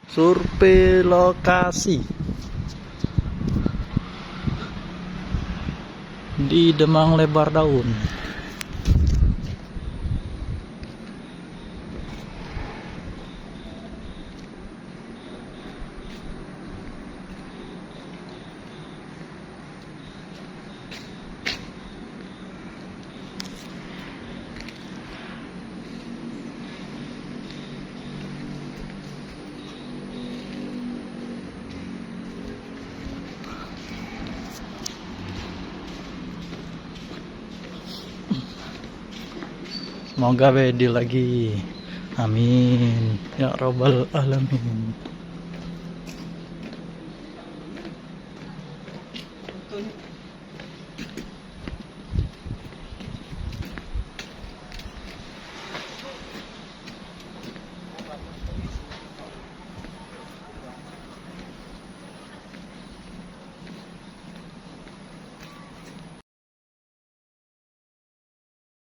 Survei lokasi di Demang Lebar Daun. Semoga bedi lagi. Amin ya robbal alamin.